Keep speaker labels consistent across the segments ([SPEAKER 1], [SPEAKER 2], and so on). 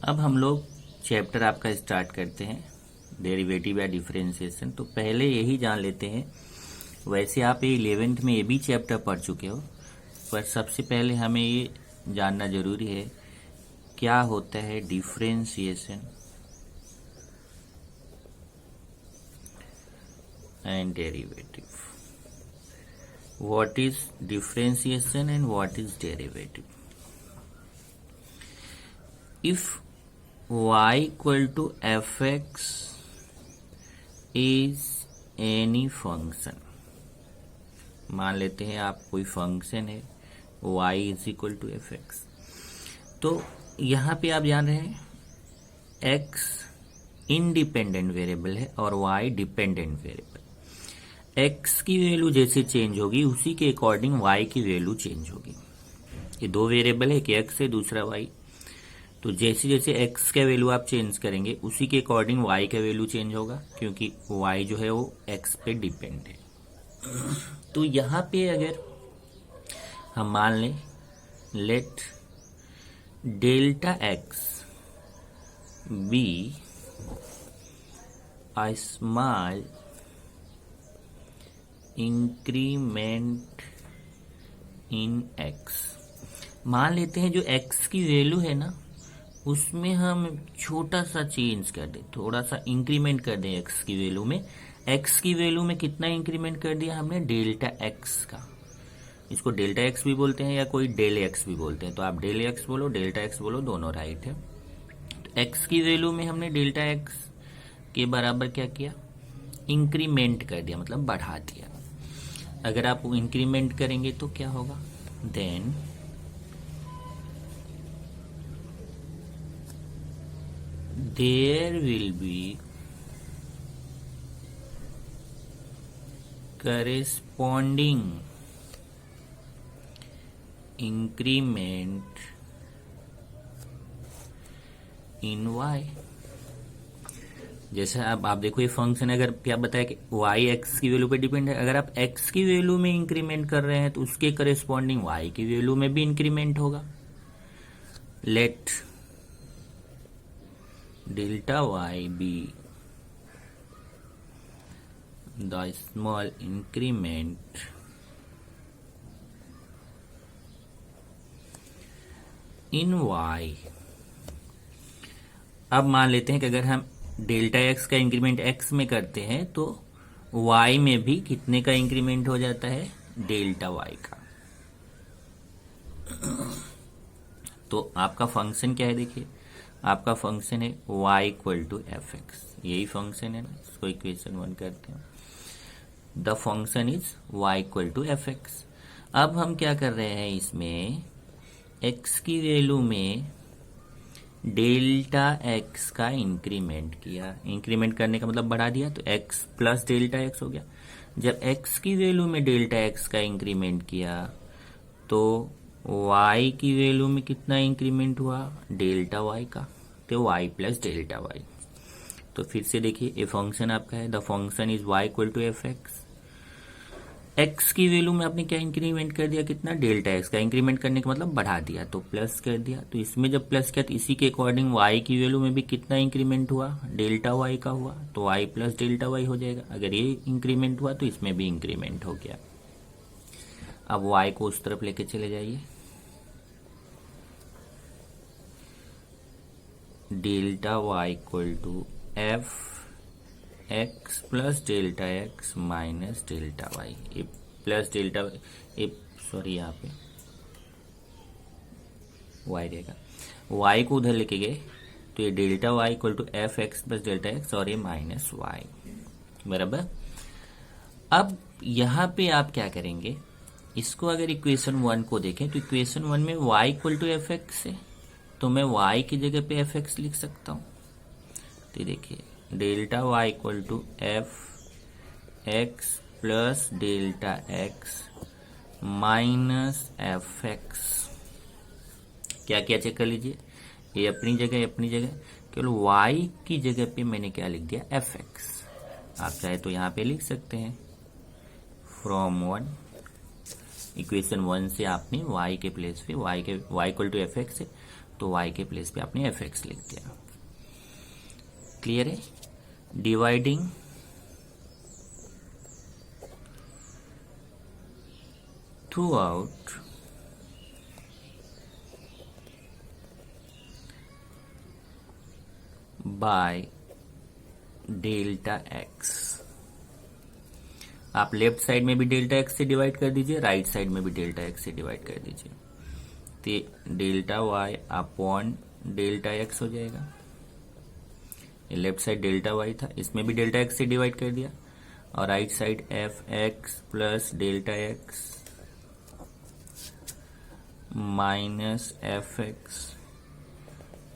[SPEAKER 1] अब हम लोग चैप्टर आपका स्टार्ट करते हैं, डेरिवेटिव या डिफरेंशिएशन। तो पहले यही जान लेते हैं, वैसे आप ये 11th में ये भी चैप्टर पढ़ चुके हो, पर सबसे पहले हमें ये जानना जरूरी है क्या होता है differentiation and derivative. What is differentiation and what is derivative. If y equal to fx is any function, मान लेते हैं आप कोई फंक्शन है y is equal to fx, तो यहाँ पे आप जान रहे हैं x इंडिपेंडेंट वेरिएबल है और y डिपेंडेंट वेरिएबल। x की वैल्यू जैसे चेंज होगी उसी के अकॉर्डिंग y की वैल्यू चेंज होगी। ये दो वेरिएबल है, एक x है दूसरा y। तो जैसे जैसे x का वैल्यू आप चेंज करेंगे उसी के अकॉर्डिंग y का वैल्यू चेंज होगा, क्योंकि y जो है वो x पे डिपेंड है। तो यहाँ पे अगर हम मान लें let delta x B a small increment in x, मान लेते हैं जो x की वैल्यू है ना उसमें हम छोटा सा चेंज कर दें, थोड़ा सा इंक्रीमेंट कर दें x की वैल्यू में। x की वैल्यू में कितना इंक्रीमेंट कर दिया हमने, डेल्टा x का। इसको डेल्टा x भी बोलते हैं या कोई डेल x भी बोलते हैं, तो आप डेल x बोलो डेल्टा x बोलो, दोनों राइट है। तो x की वैल्यू में हमने डेल्टा x के बराबर क्या किया, इंक्रीमेंट कर दिया, मतलब बढ़ा दिया। अगर आप इंक्रीमेंट करेंगे तो क्या होगा, then there will be corresponding increment in y। जैसे अब आप देखो ये फंक्शन अगर क्या बताया कि y x की वैल्यू पे डिपेंड है, अगर आप x की वैल्यू में इंक्रीमेंट कर रहे हैं तो उसके करेस्पॉन्डिंग y की वैल्यू में भी इंक्रीमेंट होगा। Let delta y be the small increment in y। अब मान लेते हैं कि अगर हम डेल्टा x का इंक्रीमेंट x में करते हैं तो y में भी कितने का इंक्रीमेंट हो जाता है, डेल्टा y का। तो आपका फंक्शन क्या है, देखिए आपका फंक्शन है y equal to F X, यही फंक्शन है ना, इसको इक्वेशन 1 करते हैं। The function is y equal to F X. अब हम क्या कर रहे हैं, इसमें x की वैल्यू में डेल्टा x का इंक्रीमेंट किया। इंक्रीमेंट करने का मतलब बढ़ा दिया, तो x प्लस डेल्टा x हो गया। जब x की वैल्यू में डेल्टा x का इंक्रीमेंट किया तो y की वैल्यू में कितना इंक्रीमेंट हुआ, डेल्टा y का, तो y प्लस डेल्टा y। तो फिर से देखिए ये फंक्शन आपका है, the function is y equal to F X. x की वैल्यू में आपने क्या इंक्रीमेंट कर दिया, कितना, डेल्टा x का। इंक्रीमेंट करने का मतलब बढ़ा दिया, तो प्लस कर दिया। तो इसमें जब प्लस किया तो इसी के अकॉर्डिंग y की वैल्यू में भी कितना इंक्रीमेंट हुआ, डेल्टा y का हुआ, तो y प्लस डेल्टा y हो जाएगा। अगर ये इंक्रीमेंट हुआ तो इसमें भी इंक्रीमेंट हो गया। अब y को उस तरफ लेके चले जाइए, delta y equal to F X plus delta X minus delta y। ये प्लस डेल्टा सॉरी यहाँ पे y रहेगा, y को उधर लेके गए तो ये delta y equal to F X plus delta X और ये माइनस y, बराबर। अब यहाँ पे आप क्या करेंगे, इसको अगर इक्वेशन 1 को देखें तो इक्वेशन 1 में y equal to F X है, तो मैं y की जगह पे एफ एक्स लिख सकता हूँ। तो देखिए delta y equal to F X plus delta X minus F X. क्या क्या चेक कर लीजिए, ये अपनी जगह, केवल y की जगह पे मैंने क्या लिख दिया, एफ एक्स। आप चाहे तो यहाँ पे लिख सकते हैं फ्रॉम 1, इक्वेशन 1 से आपने y के प्लेस पे y equal to F X है, तो y के प्लेस पे आपने fx लिख दिया। क्लियर है? Dividing through out by delta x. आप लेफ्ट साइड में भी डेल्टा एक्स से डिवाइड कर दीजिए, राइट साइड में भी डेल्टा एक्स से डिवाइड कर दीजिए, तो delta Y upon delta X हो जाएगा। ये लेफ्ट साइड डेल्टा वाई था, इसमें भी डेल्टा एक्स से डिवाइड कर दिया, और right side F X plus delta X minus F X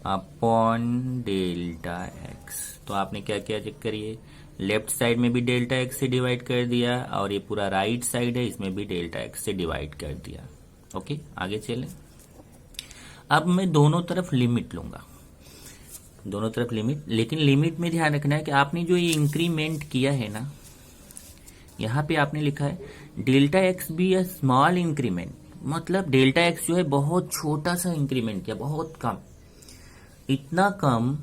[SPEAKER 1] upon delta X. तो आपने क्या किया चेक करिए, लेफ्ट साइड में भी डेल्टा एक्स से डिवाइड कर दिया, और ये पूरा राइट साइड है, इसमें भी डेल्टा एक्स से डिवाइड कर दिया। ओके, आगे चलें। अब मैं दोनों तरफ लिमिट लूंगा, दोनों तरफ लिमिट, लेकिन लिमिट में ध्यान रखना है कि आपने जो ये इंक्रीमेंट किया है ना, यहाँ पे आपने लिखा है delta X be a small increment, मतलब डेल्टा एक्स जो है बहुत छोटा सा इंक्रीमेंट किया, बहुत कम, इतना कम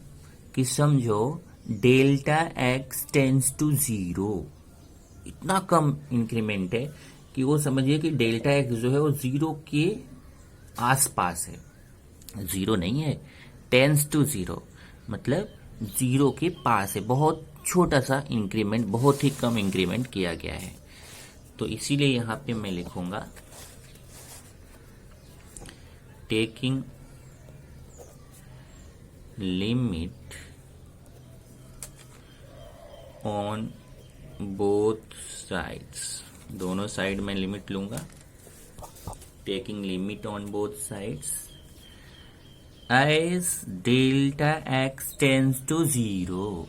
[SPEAKER 1] कि समझो delta X tends to zero. इतना कम इंक्रीमेंट है कि वो समझिए कि डेल्टा एक्स जो है वो जीरो के आसपास है, जीरो नहीं है, टेंस टू जीरो मतलब जीरो के पास है, बहुत छोटा सा इंक्रीमेंट, बहुत ही कम इंक्रीमेंट किया गया है। तो इसीलिए यहां पे मैं लिखूंगा taking limit on both sides, दोनों साइड में लिमिट लूंगा, taking limit on both sides as delta X tends to zero.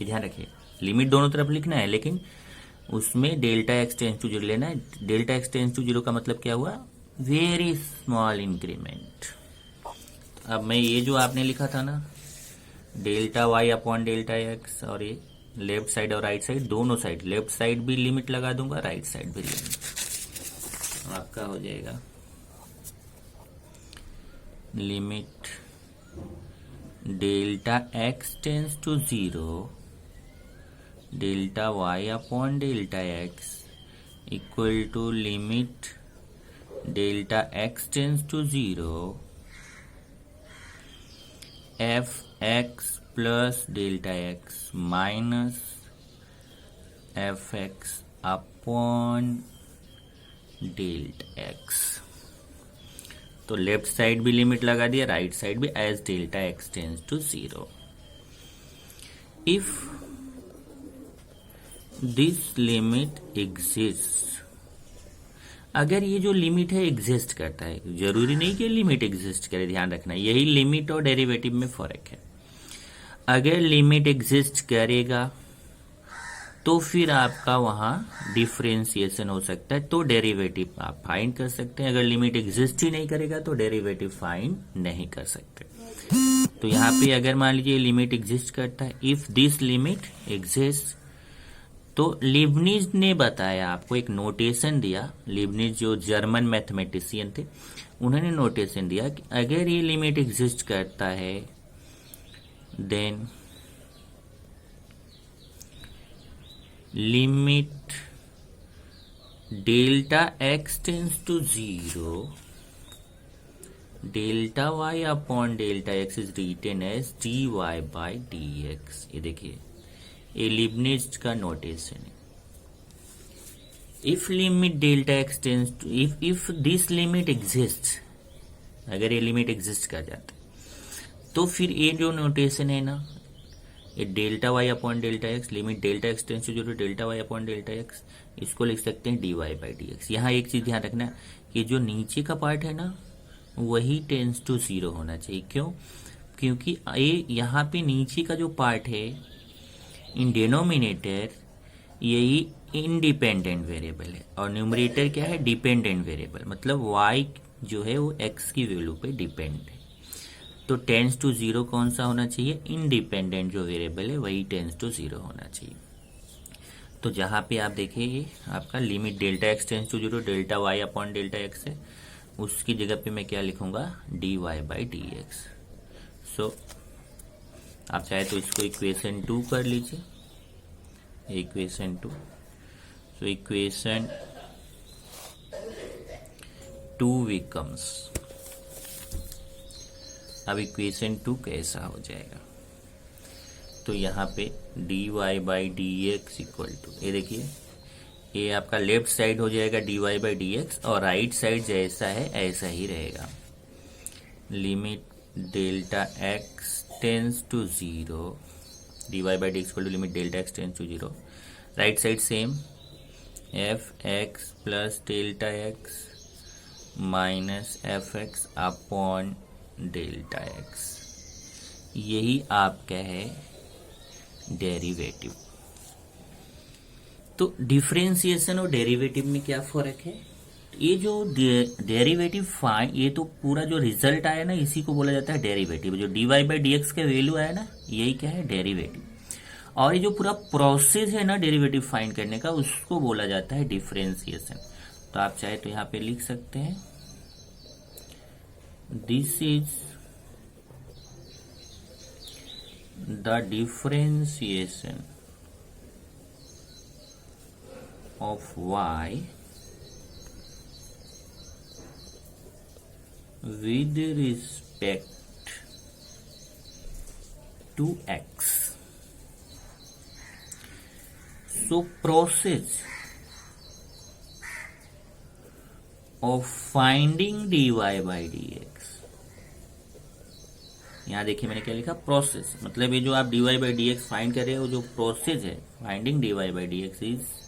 [SPEAKER 1] ये ध्यान रखिए, लिमिट दोनों तरफ लिखना है, लेकिन उसमें delta X tends to zero लेना है। Delta X tends to zero का मतलब क्या हुआ, वेरी स्मॉल इंक्रीमेंट। अब मैं ये जो आपने लिखा था ना delta Y upon delta X, और ये लेफ्ट साइड और राइट साइड दोनों साइड, लेफ्ट साइड भी लिमिट लगा दूंगा, राइट साइड भी लिमिट, आपका हो जाएगा limit delta X tends to zero delta Y upon delta X equal to limit delta X tends to zero F X plus delta X minus F X upon delta X. तो left side भी limit लगा दिया, right side भी, as delta X tends to zero. If this limit exist, अगर ये जो limit है exist करता है, जरूरी नहीं कि लिमिट एग्जिस्ट करे, ध्यान रखना, यही लिमिट और डेरिवेटिव में फर्क है। अगर लिमिट एग्जिस्ट करेगा तो फिर आपका वहां डिफरेंशिएशन हो सकता है, तो डेरिवेटिव आप फाइंड कर सकते हैं। अगर लिमिट एग्जिस्ट ही नहीं करेगा तो डेरिवेटिव फाइंड नहीं कर सकते। तो यहाँ पे अगर मान लीजिए लिमिट एग्जिस्ट करता है, इफ दिस लिमिट एग्जिस्ट, तो लीबनिज ने बताया, आपको एक नोटेशन दिया, लीबनिज जो जर्मन मैथमेटिशियन थे, उन्होंने नोटेशन दिया कि अगर ये लिमिट एग्जिस्ट करता है then limit delta X tends to zero delta Y upon delta X is written as D Y by D X. ये देखिए, ये लीबनिज का नोटेशन है। If limit delta X tends to, if this limit exist, अगर ये limit exist कर जाता है तो फिर ये जो नोटेशन है ना, ये delta Y upon delta X, limit delta X tends to zero delta Y upon delta X, इसको लिख सकते हैं D Y by D X. यहाँ एक चीज ध्यान रखना कि जो नीचे का पार्ट है ना वही टेंस टू जीरो होना चाहिए। क्यों? क्योंकि ये यहाँ पे नीचे का जो पार्ट है इन डिनोमिनेटर यही इंडिपेंडेंट वेरिएबल है, और न्यूमरेटर क्या है, डिपेंडेंट वेरिएबल, मतलब y जो है वो x की वैल्यू पे डिपेंड है। तो टेंस टू जीरो कौन सा होना चाहिए, इंडिपेंडेंट जो वेरिएबल है वही टेंस टू जीरो होना चाहिए। तो जहां पे आप देखिए आपका limit delta X tends to zero delta Y upon delta X है, उसकी जगह पे मैं क्या लिखूंगा, dy by D X. So आप चाहे तो इसको इक्वेशन 2 कर लीजिए, इक्वेशन 2। सो इक्वेशन 2 बिकम्स, अब इक्वेशन 2 कैसा हो जाएगा, तो यहाँ पे dy by D X equal to, ये देखिए ये आपका लेफ्ट साइड हो जाएगा dy बाई डी एक्स, और राइट साइड जैसा है ऐसा ही रहेगा। Limit delta X tends to 0, dy by D X equal to limit delta X tends to 0। Right side same, F X plus delta X minus F X upon delta X, यही आपका है derivative. तो differentiation और derivative में क्या फर्क है, ये जो डेरिवेटिव फाइन, ये तो पूरा जो रिजल्ट आया ना इसी को बोला जाता है डेरिवेटिव। जो dy बाई डी एक्स का वैल्यू आया ना यही क्या है, डेरिवेटिव। और ये जो पूरा प्रोसेस है ना डेरिवेटिव फाइंड करने का, उसको बोला जाता है डिफरेंशिएशन। तो आप चाहे तो यहाँ पे लिख सकते हैं, this is the differentiation of y with respect to x. So process of finding dy by dx, यहाँ देखिए मैंने क्या लिखा, प्रोसेस, मतलब ये जो आप dy by dx फाइंड कर रहे हो, जो प्रोसेस है finding dy by dx is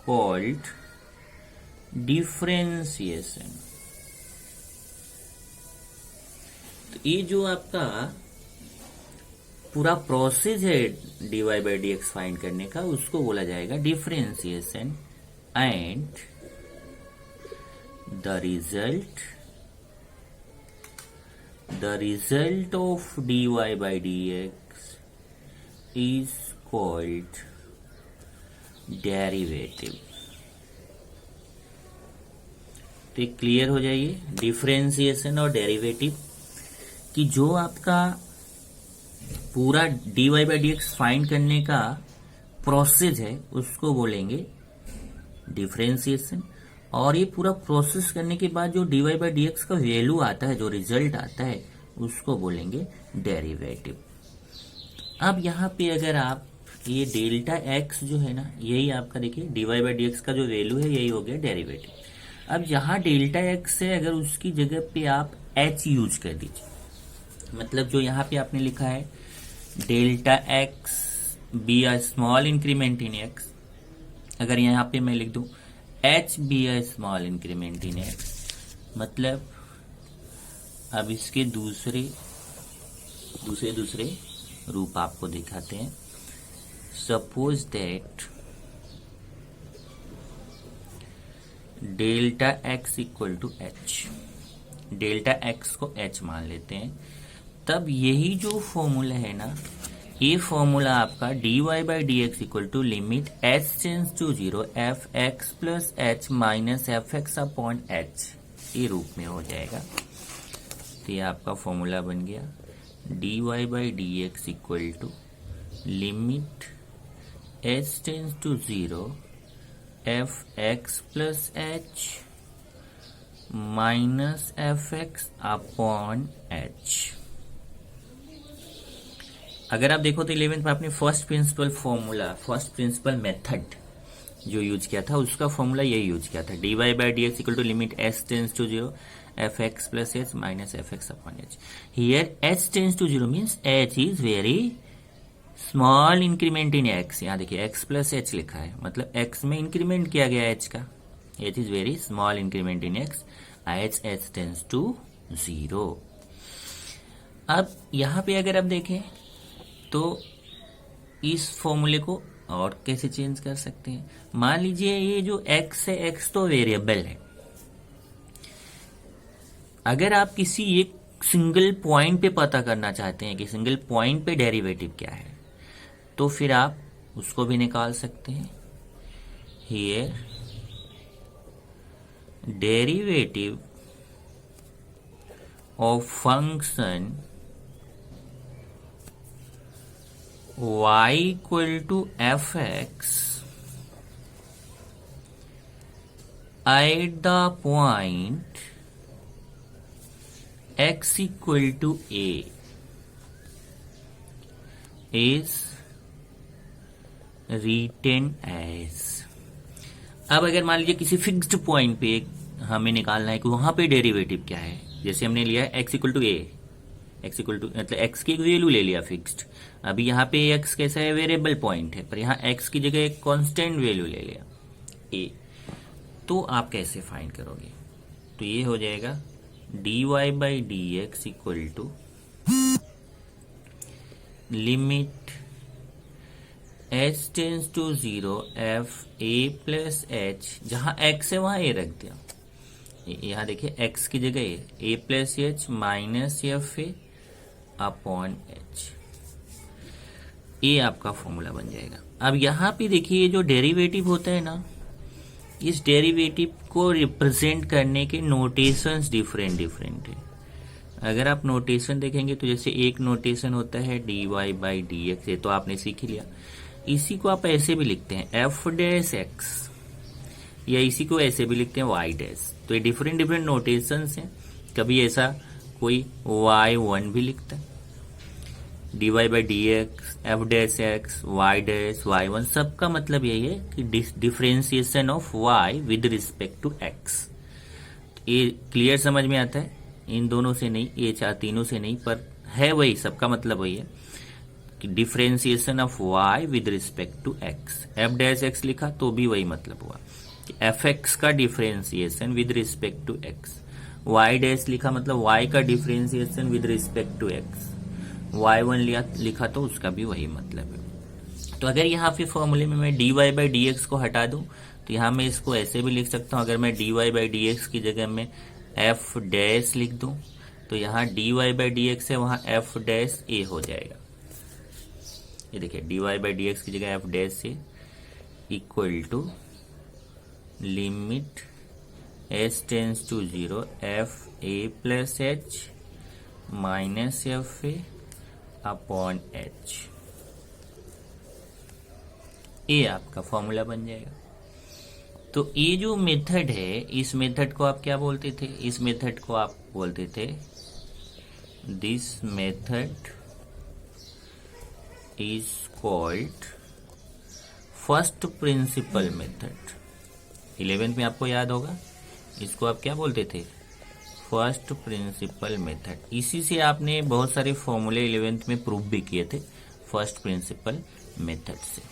[SPEAKER 1] called differentiation। तो ये जो आपका पूरा प्रोसेस है dy by D x find करने का, उसको बोला जाएगा differentiation. And the result of dy by D x is called derivative. तो एक क्लियर हो जाइए, डिफरेंशिएशन और डेरिवेटिव कि जो आपका पूरा dy by D x find करने का प्रोसेस है उसको बोलेंगे डिफरेंशिएशन, और ये पूरा प्रोसेस करने के बाद जो dy बाई डी एक्स का वैल्यू आता है, जो रिजल्ट आता है, उसको बोलेंगे डेरिवेटिव। अब यहाँ पे अगर आप ये डेल्टा एक्स जो है ना, यही आपका देखिए dy बाई डी एक्स का जो वैल्यू है यही हो गया डेरिवेटिव। अब यहाँ डेल्टा एक्स है, अगर उसकी जगह पे आप h यूज कर दीजिए, मतलब जो यहाँ पे आपने लिखा है delta X be a small increment in X, अगर यहाँ पे मैं लिख दूं h be a small increment in X, मतलब अब इसके दूसरे रूप आपको दिखाते हैं। Suppose that delta X equal to H, delta X को एच मान लेते हैं, तब यही जो फॉर्मूला है ना, ये फॉर्मूला आपका dy by D X equal to limit h tends to 0 F X plus H minus F X upon H, ये रूप में हो जाएगा। तो ये आपका फॉर्मूला बन गया dy by D X equal to limit h tends to 0 F X plus H minus F X upon H. अगर आप देखो तो 11th में आपने फर्स्ट प्रिंसिपल मेथड जो यूज किया था, उसका फॉर्मूला यही यूज किया था, dy by D X equal to limit h tends to 0 F X plus H minus F X upon H. Here h tends to 0 means h is very small increment in x। यहाँ देखिए x plus H लिखा है, मतलब x में increment किया गया h का, h is very small increment in x, h tends to 0। अब यहाँ पे अगर आप देखें तो इस फॉर्मूले को और कैसे चेंज कर सकते हैं। मान लीजिए ये जो x है, x तो वेरिएबल है, अगर आप किसी एक सिंगल पॉइंट पे पता करना चाहते हैं कि सिंगल पॉइंट पे डेरिवेटिव क्या है, तो फिर आप उसको भी निकाल सकते हैं। Here derivative of function y equal to fx at the point x equal to a is written as। अब अगर मान लीजिए किसी फिक्स्ड पॉइंट पे हमें निकालना है कि वहां पे डेरिवेटिव क्या है, जैसे हमने लिया है x equal to A, x equal to मतलब x की एक वैल्यू ले लिया फिक्स्ड। अभी यहाँ पे x कैसा है, वेरिएबल पॉइंट है, पर यहाँ x की जगह एक कांस्टेंट वैल्यू ले लिया a, तो आप कैसे फाइंड करोगे? तो ये हो जाएगा dy by D X equal to limit h tends to 0 f a plus h, जहां x है वहां a रख दिया। यहाँ देखिए x की जगह a plus H minus f a upon H, ये आपका फॉर्मूला बन जाएगा। अब यहाँ पे देखिए ये जो डेरिवेटिव होता है ना, इस डेरिवेटिव को रिप्रेजेंट करने के नोटेशंस डिफरेंट डिफरेंट है। अगर आप नोटेशन देखेंगे तो जैसे एक नोटेशन होता है dy बाई डी एक्स, ये तो आपने सीख ही लिया। इसी को आप ऐसे भी लिखते हैं एफ डैश एक्स, या इसी को ऐसे भी लिखते हैं वाई डैश। तो ये डिफरेंट डिफरेंट नोटेशंस हैं। कभी ऐसा कोई y1 भी लिखता है, dy by D X, F dash X, Y dash y1, सबका मतलब यही है कि differentiation of y with respect to x। ये क्लियर समझ में आता है? इन दोनों से नहीं, ये चार तीनों से नहीं, पर है वही, सबका मतलब वही है कि differentiation of y with respect to x। F dash x लिखा तो भी वही मतलब हुआ कि एफ एक्स का differentiation with respect to x। y dash लिखा मतलब y का differentiation with respect to x। y1 लिखा तो उसका भी वही मतलब है। तो अगर यहाँ पे फॉर्मूले में मैं dy बाई डी एक्स को हटा दूं तो यहाँ मैं इसको ऐसे भी लिख सकता हूँ। अगर मैं dy बाई डी एक्स की जगह में f डैश लिख दूं तो यहाँ dy बाई डी एक्स है, वहां f डैश a हो जाएगा। ये देखिए dy बाई डी एक्स की जगह f dash a equal to limit h tends to 0 f a plus h minus f a upon h, ये आपका फॉर्मूला बन जाएगा। तो ये जो मेथड है, इस मेथड को आप क्या बोलते थे? इस मेथड को आप बोलते थे, this method is called first principle method. 11th में आपको याद होगा, इसको आप क्या बोलते थे? First principle method. इसी से आपने बहुत सारे फॉर्मूले 11th में प्रूव भी किए थे, फर्स्ट प्रिंसिपल मेथड से।